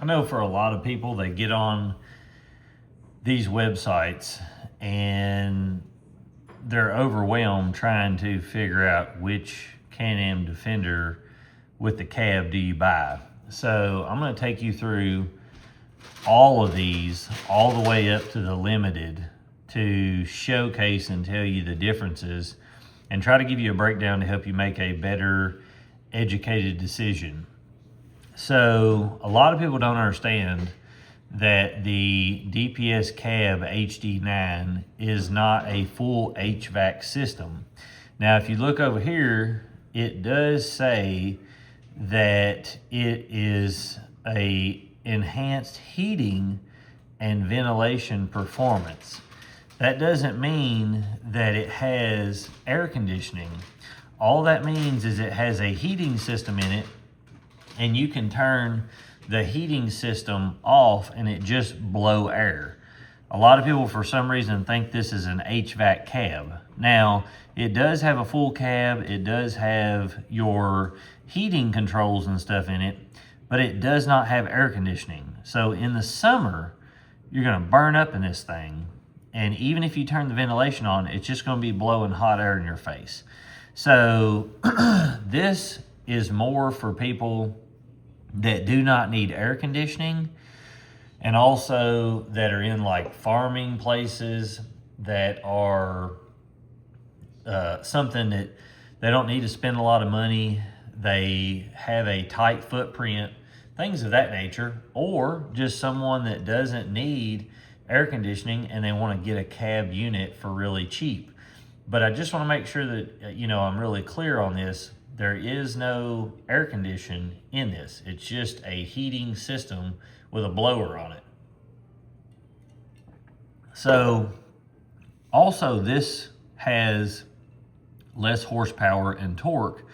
I know for a lot of people, they get on these websites and they're overwhelmed trying to figure out which Can-Am Defender with the cab do you buy. So I'm going to take you through all of these all the way up to the limited to showcase and tell you the differences and try to give you a breakdown to help you make a better educated decision. So a lot of people don't understand that the DPS Cab HD9 is not a full HVAC system. Now, if you look over here, it does say that it is a enhanced heating and ventilation performance. That doesn't mean that it has air conditioning. All that means is it has a heating system in it, and you can turn the heating system off and it just blow air. A lot of people for some reason think this is an HVAC cab. Now, it does have a full cab, it does have your heating controls and stuff in it, but it does not have air conditioning. So in the summer, you're gonna burn up in this thing, and even if you turn the ventilation on, it's just gonna be blowing hot air in your face. So this is more for people that do not need air conditioning, and also that are in like farming places that are something that they don't need to spend a lot of money. They have a tight footprint, things of that nature, or just someone that doesn't need air conditioning and they want to get a cab unit for really cheap. But I just want to make sure that I'm really clear on this. There is no air condition in this. It's just a heating system with a blower on it. So also this has less horsepower and torque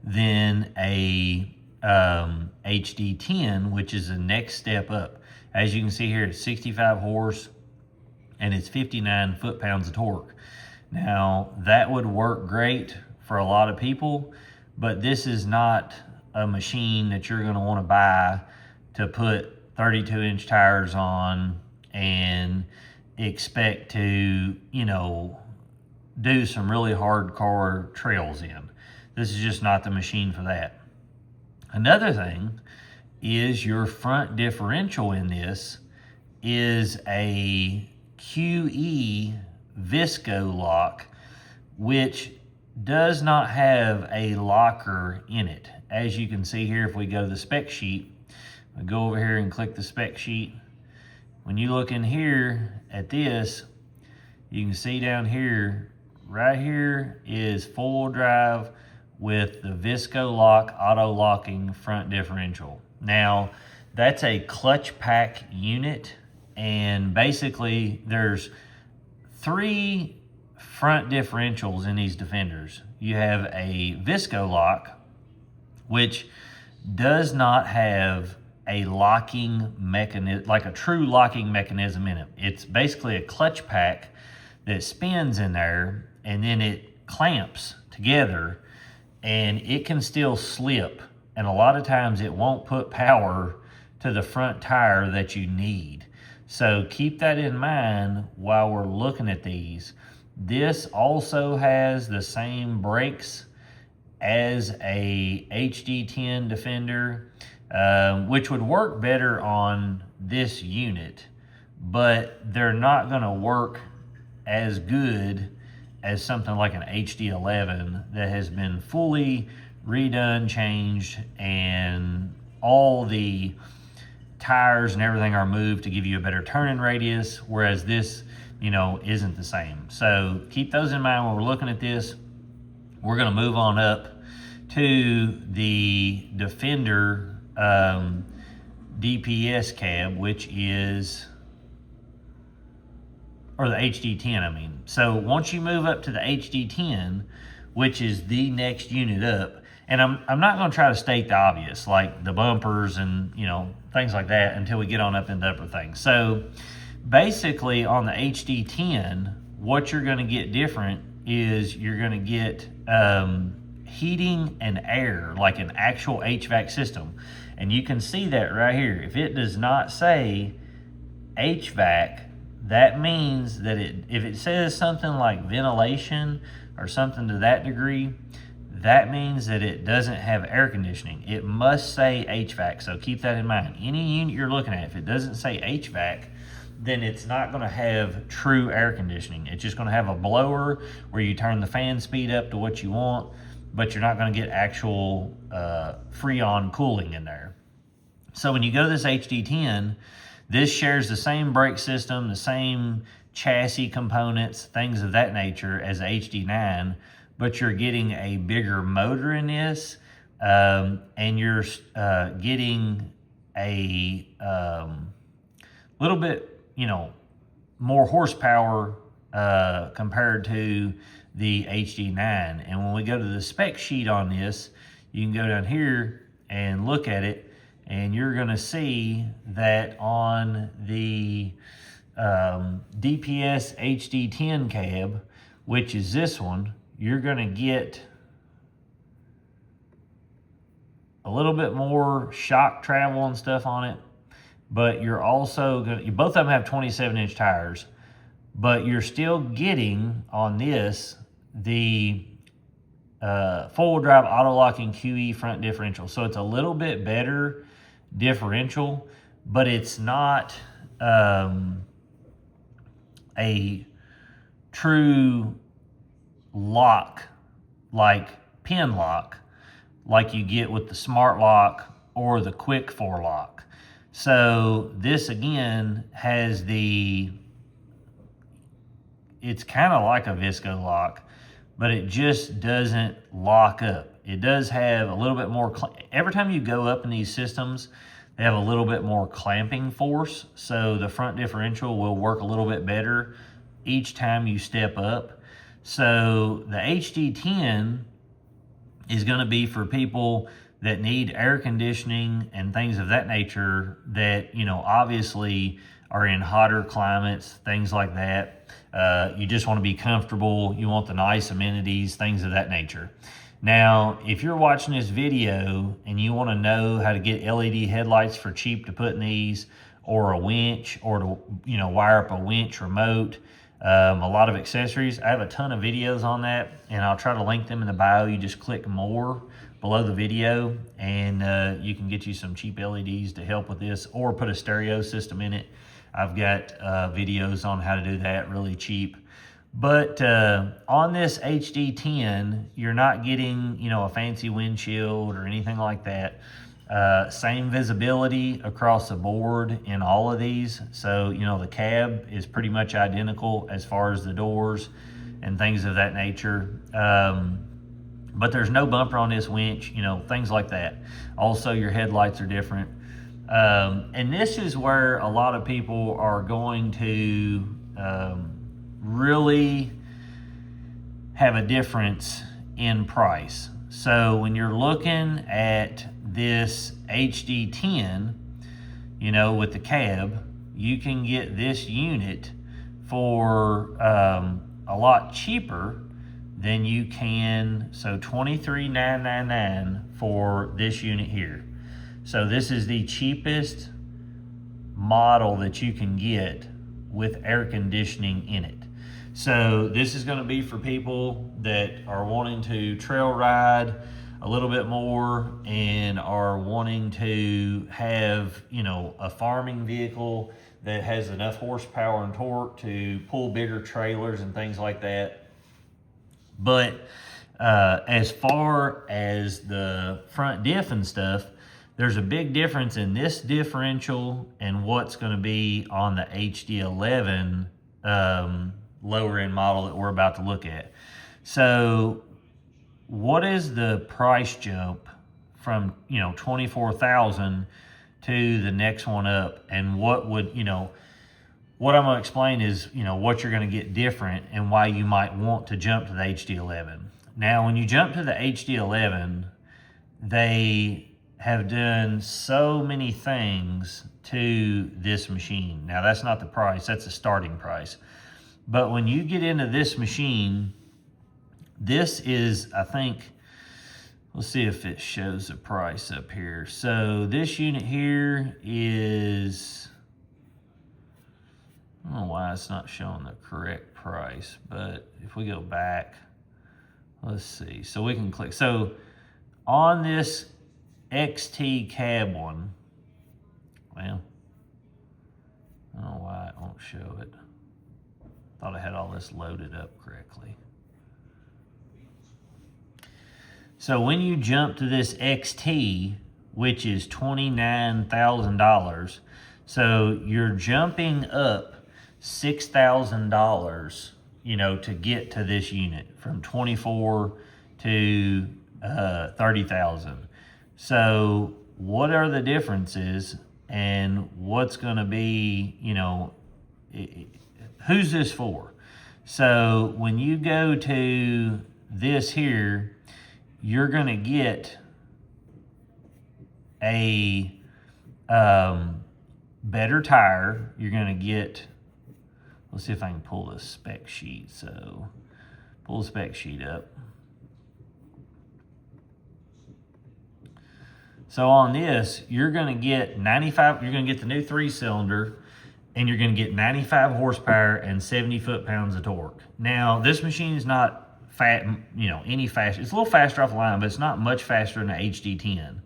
than a HD10, which is the next step up. As you can see here, it's 65 horse and it's 59 foot-pounds of torque. Now, that would work great for a lot of people, but this is not a machine that you're gonna wanna buy to put 32-inch tires on and expect to, do some really hardcore trails in. This is just not the machine for that. Another thing is your front differential in this is a QE Visco lock, which does not have a locker in it. As you can see here, if we go to the spec sheet, we go over here and click the spec sheet. When you look in here at this, you can see down here, right here is full drive with the Visco lock, auto locking front differential. Now, that's a clutch pack unit, and basically there's 3 front differentials in these Defenders. You have a Visco lock, which does not have a locking mechanism, like a true locking mechanism in it. It's basically a clutch pack that spins in there, and then it clamps together, and it can still slip. And a lot of times it won't put power to the front tire that you need. So keep that in mind while we're looking at these. This also has the same brakes as a HD10 Defender, which would work better on this unit, but they're not gonna work as good as something like an HD11 that has been fully redone, changed, and all the tires and everything are moved to give you a better turning radius, whereas this isn't the same. So keep those in mind when we're looking at this. We're going to move on up to the Defender DPS cab, which is, or the HD10, I mean. So once you move up to the HD10, which is the next unit up, and I'm not going to try to state the obvious, like the bumpers and things like that, until we get on up into upper things. So basically on the HD10, what you're going to get different is you're going to get heating and air, like an actual HVAC system. And you can see that right here. If it does not say HVAC, that means that if it says something like ventilation or something to that degree, that means that it doesn't have air conditioning. It must say HVAC, so keep that in mind. Any unit you're looking at, if it doesn't say HVAC, then it's not going to have true air conditioning. It's just going to have a blower where you turn the fan speed up to what you want, but you're not going to get actual Freon cooling in there. So when you go to this HD10, this shares the same brake system, the same chassis components, things of that nature as HD9, but you're getting a bigger motor in this, and you're getting a little bit, more horsepower compared to the HD9. And when we go to the spec sheet on this, you can go down here and look at it, and you're going to see that on the DPS HD10 Cab, which is this one, you're going to get a little bit more shock travel and stuff on it, but you're also going to, both of them have 27-inch tires, but you're still getting on this the four-wheel drive auto-locking QE front differential. So it's a little bit better differential, but it's not a true lock, like pin lock, like you get with the smart lock or the quick 4 lock. So this again has it's kind of like a Visco lock, but it just doesn't lock up. It does have a little bit more, every time you go up in these systems, they have a little bit more clamping force. So the front differential will work a little bit better each time you step up. So the HD10 is going to be for people that need air conditioning and things of that nature that, obviously are in hotter climates, things like that. You just want to be comfortable. You want the nice amenities, things of that nature. Now, if you're watching this video and you want to know how to get LED headlights for cheap to put in these, or a winch, or to, wire up a winch remote, a lot of accessories, I have a ton of videos on that, and I'll try to link them in the bio. You just click more below the video, and you can get you some cheap LEDs to help with this, or put a stereo system in it. I've got videos on how to do that really cheap. But on this HD10, you're not getting, a fancy windshield or anything like that. Same visibility across the board in all of these. So, the cab is pretty much identical as far as the doors and things of that nature. But there's no bumper on this winch, things like that. Also, your headlights are different. And this is where a lot of people are going to really have a difference in price. So when you're looking at this HD10, with the cab, you can get this unit for a lot cheaper than you can. So $23,999 for this unit here. So this is the cheapest model that you can get with air conditioning in it. So this is going to be for people that are wanting to trail ride a little bit more and are wanting to have, a farming vehicle that has enough horsepower and torque to pull bigger trailers and things like that. But as far as the front diff and stuff, there's a big difference in this differential and what's going to be on the HD11 lower end model that we're about to look at. So what is the price jump from, 24,000 to the next one up? And what would, what I'm going to explain is, what you're going to get different and why you might want to jump to the HD11. Now, when you jump to the HD11, they have done so many things to this machine. Now, that's not the price, that's the starting price. But when you get into this machine, this is, I think, Let's see if it shows the price up here. So this unit here is, I don't know why it's not showing the correct price, but if we go back, let's see. So we can click. So on this XT Cab one, well, I don't know why it won't show it. Thought I had all this loaded up correctly. So when you jump to this XT, which is $29,000, so you're jumping up $6,000, you know, to get to this unit from 24 to 30,000. So what are the differences, and what's going to be, you know, who's this for? So when you go to this here, you're going to get a better tire. You're going to get, let's see if I can pull the spec sheet. So pull the spec sheet up. So on this, you're going to get 95, you're going to get the new 3-cylinder, and you're going to get 95 horsepower and 70 foot-pounds of torque. Now, this machine is not any faster. It's a little faster off the line, but it's not much faster than the HD10.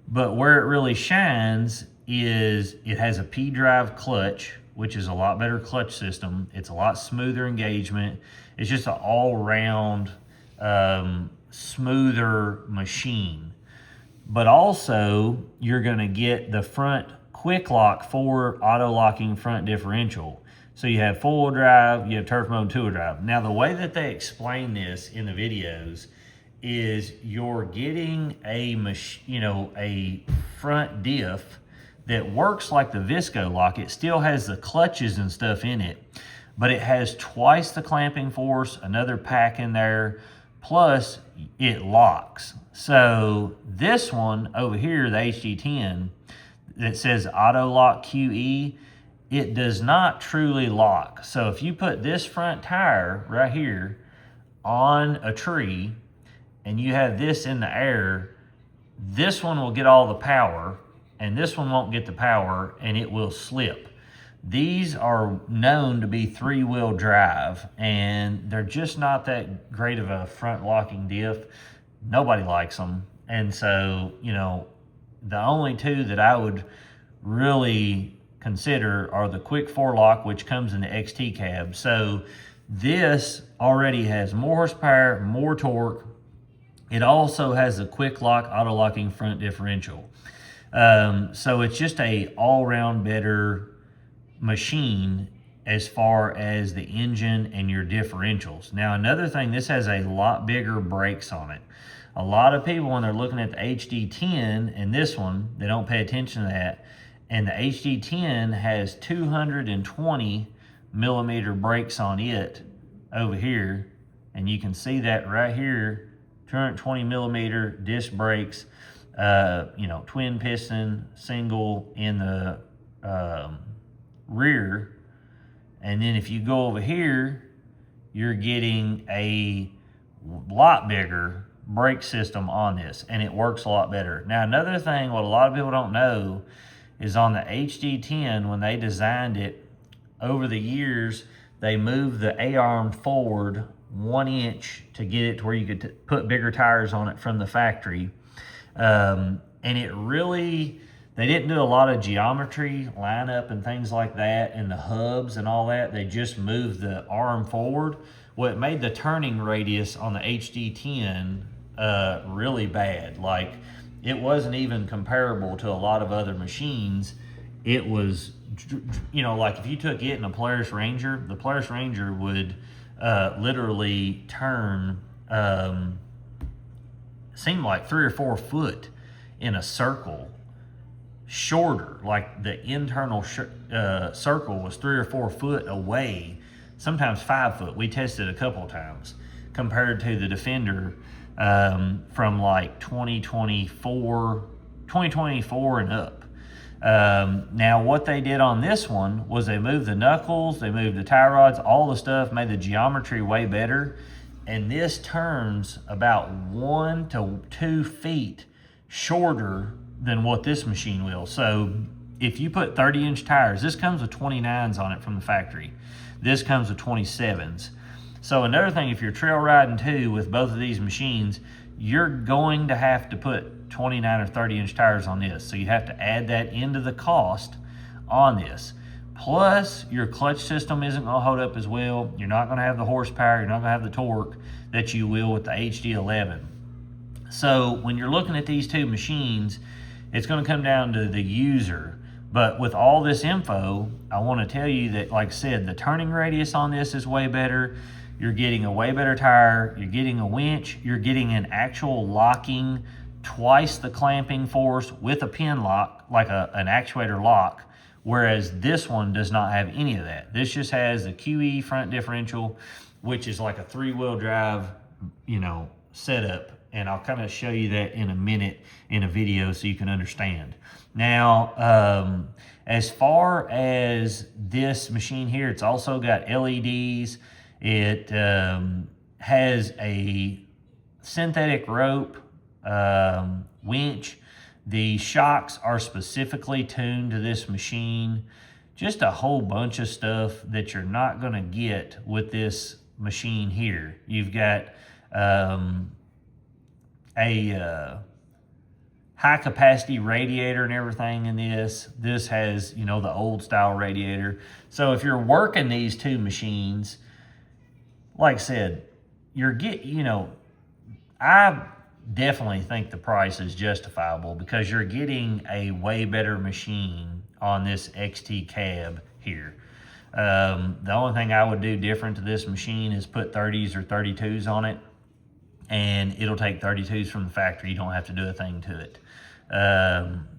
But where it really shines is it has a P-drive clutch, which is a lot better clutch system. It's a lot smoother engagement. It's just an all-round smoother machine. But also, you're going to get the front quick lock 4 auto locking front differential. So you have 4-wheel drive, you have turf mode, 2-wheel drive. Now the way that they explain this in the videos is you're getting a front diff that works like the Visco lock. It still has the clutches and stuff in it, but it has twice the clamping force, another pack in there, plus it locks. So this one over here, the HD10, that says Auto Lock QE, it does not truly lock. So if you put this front tire right here on a tree and you have this in the air, this one will get all the power and this one won't get the power, and it will slip. These are known to be 3-wheel drive, and they're just not that great of a front locking diff. Nobody likes them. And so, you know, the only two that I would really consider are the quick 4-lock, which comes in the XT Cab. So this already has more horsepower, more torque. It also has a quick lock, auto locking front differential. So it's just a all-round better machine as far as the engine and your differentials. Now, another thing, this has a lot bigger brakes on it. A lot of people, when they're looking at the HD10 and this one, they don't pay attention to that. And the HD10 has 220 millimeter brakes on it over here. And you can see that right here, 220 millimeter disc brakes, twin piston, single in the rear. And then if you go over here, you're getting a lot bigger brake system on this, and it works a lot better. Now, another thing, what a lot of people don't know is on the HD10, when they designed it, over the years, they moved the A-arm forward 1 inch to get it to where you could put bigger tires on it from the factory. And it really, they didn't do a lot of geometry, lineup and things like that, and the hubs and all that. They just moved the arm forward. Well, it made the turning radius on the HD10 really bad. Like, it wasn't even comparable to a lot of other machines. It was, like if you took it and a Polaris Ranger, the Polaris Ranger would literally turn, seemed like 3 or 4 foot in a circle shorter. Like the internal circle was 3 or 4 foot away, sometimes 5 foot. We tested a couple times compared to the Defender from like 2024 and up. Now what they did on this one was they moved the knuckles, they moved the tie rods, all the stuff, made the geometry way better. and this turns about 1 to 2 feet shorter than what this machine will. So if you put 30-inch tires, this comes with 29s on it from the factory. This comes with 27s. So another thing, if you're trail riding too with both of these machines, you're going to have to put 29 or 30-inch tires on this. So you have to add that into the cost on this. Plus, your clutch system isn't going to hold up as well. You're not going to have the horsepower. You're not going to have the torque that you will with the HD11. So when you're looking at these two machines, it's going to come down to the user. But with all this info, I want to tell you that, like I said, the turning radius on this is way better. You're getting a way better tire. You're getting a winch. You're getting an actual locking, twice the clamping force with a pin lock, like an actuator lock. Whereas this one does not have any of that. This just has the QE front differential, which is like a 3-wheel drive, setup. And I'll kind of show you that in a minute in a video so you can understand. Now, as far as this machine here, it's also got LEDs. It has a synthetic rope winch. The shocks are specifically tuned to this machine. Just a whole bunch of stuff that you're not going to get with this machine here. You've got a high capacity radiator and everything in this. This has, the old style radiator. So if you're working these two machines, like I said, I definitely think the price is justifiable because you're getting a way better machine on this XT Cab here. The only thing I would do different to this machine is put 30s or 32s on it, and it'll take 32s from the factory. You don't have to do a thing to it.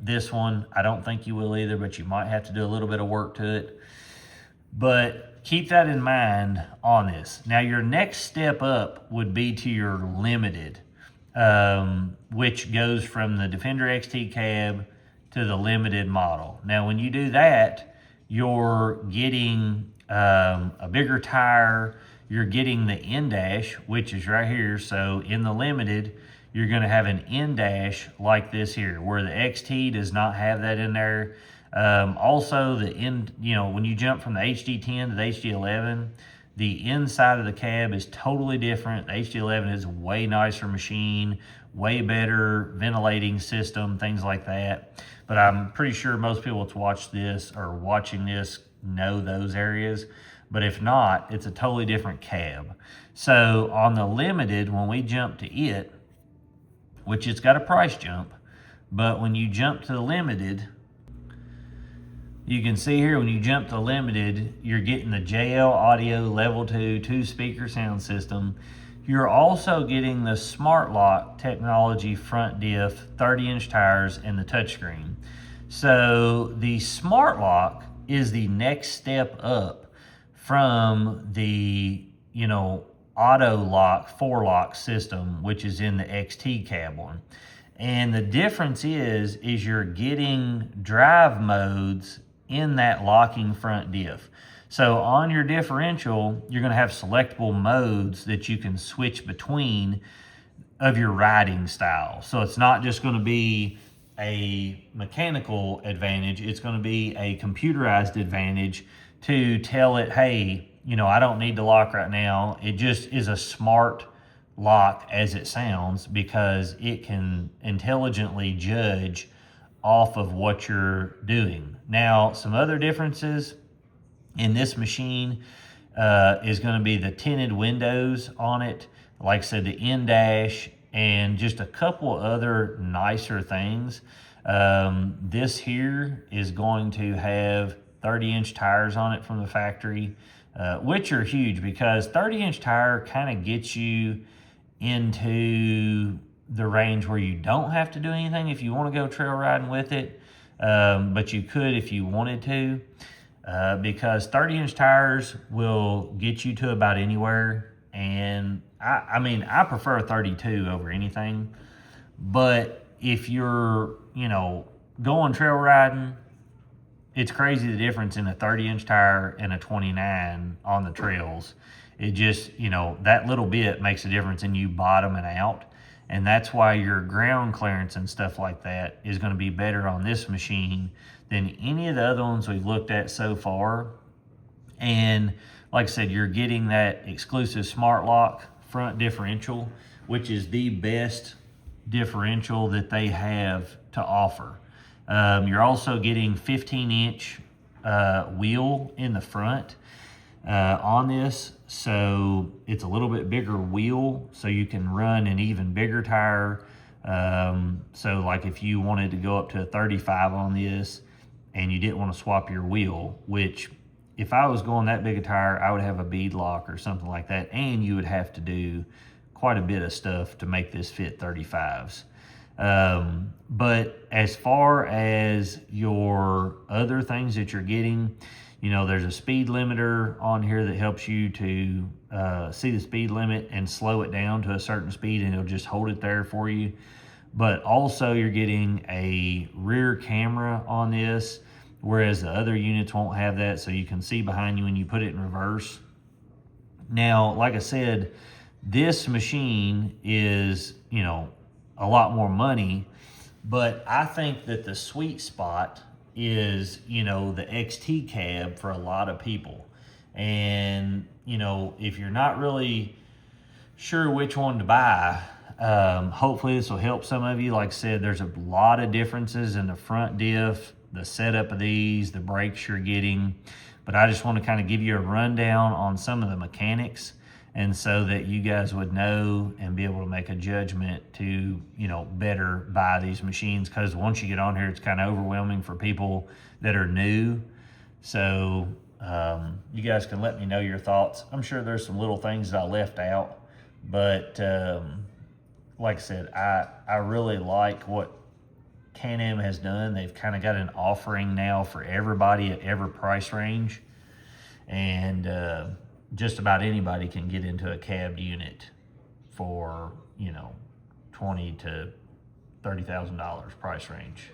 This one, I don't think you will either, but you might have to do a little bit of work to it. But keep that in mind on this. Now, your next step up would be to your limited, which goes from the Defender XT Cab to the limited model. Now, when you do that, you're getting a bigger tire. You're getting the in-dash, which is right here. So in the limited, you're going to have an in-dash like this here, where the XT does not have that in there. Also, when you jump from the HD10 to the HD11, the inside of the cab is totally different. The HD11 is a way nicer machine, way better ventilating system, things like that. But I'm pretty sure most people that's watched this or watching this know those areas. But if not, it's a totally different cab. So on the limited, when we jump to it, which it's got a price jump, but when you jump to the limited, you can see here when you jump to limited, you're getting the JL Audio Level 2 2-speaker sound system. You're also getting the Smart Lock technology front diff, 30-inch tires, and the touchscreen. So the Smart Lock is the next step up from the, auto lock, 4-lock system, which is in the XT Cab one. And the difference is you're getting drive modes in that locking front diff. So on your differential, you're going to have selectable modes that you can switch between of your riding style. So it's not just going to be a mechanical advantage. It's going to be a computerized advantage to tell it, hey, I don't need to lock right now. It just is a smart lock as it sounds because it can intelligently judge off of what you're doing. Now, some other differences in this machine is going to be the tinted windows on it. Like I said, the in-dash and just a couple other nicer things. This here is going to have 30-inch tires on it from the factory, which are huge because 30-inch tire kind of gets you into the range where you don't have to do anything if you want to go trail riding with it, but you could if you wanted to, because 30-inch tires will get you to about anywhere. And I prefer 32 over anything, but if you're going trail riding, it's crazy the difference in a 30-inch tire and a 29 on the trails. It just, you know, that little bit makes a difference in you bottoming out. And that's why your ground clearance and stuff like that is going to be better on this machine than any of the other ones we've looked at so far. And like I said, you're getting that exclusive smart lock front differential, which is the best differential that they have to offer. You're also getting 15-inch wheel in the front on this, so it's a little bit bigger wheel, so you can run an even bigger tire. So like if you wanted to go up to a 35 on this and you didn't want to swap your wheel, which if I was going that big a tire, I would have a bead lock or something like that, and you would have to do quite a bit of stuff to make this fit 35s. But as far as your other things that you're getting, you know, there's a speed limiter on here that helps you to see the speed limit and slow it down to a certain speed, and it'll just hold it there for you. But also you're getting a rear camera on this, whereas the other units won't have that, so you can see behind you when you put it in reverse. Now, like I said, this machine is, you know, a lot more money, but I think that the sweet spot is, you know, the XT cab for a lot of people. And, you know, if you're not really sure which one to buy, hopefully this will help some of you. Like I said, there's a lot of differences in the front diff, the setup of these, the brakes you're getting, but I just want to kind of give you a rundown on some of the mechanics, and so that you guys would know and be able to make a judgment to, you know, better buy these machines. Because once you get on here, it's kind of overwhelming for people that are new. So you guys can let me know your thoughts. I'm sure there's some little things that I left out, but like I said, I really like what Can-Am has done. They've kind of got an offering now for everybody at every price range, and just about anybody can get into a cab unit for, you know, $20,000 to $30,000 price range.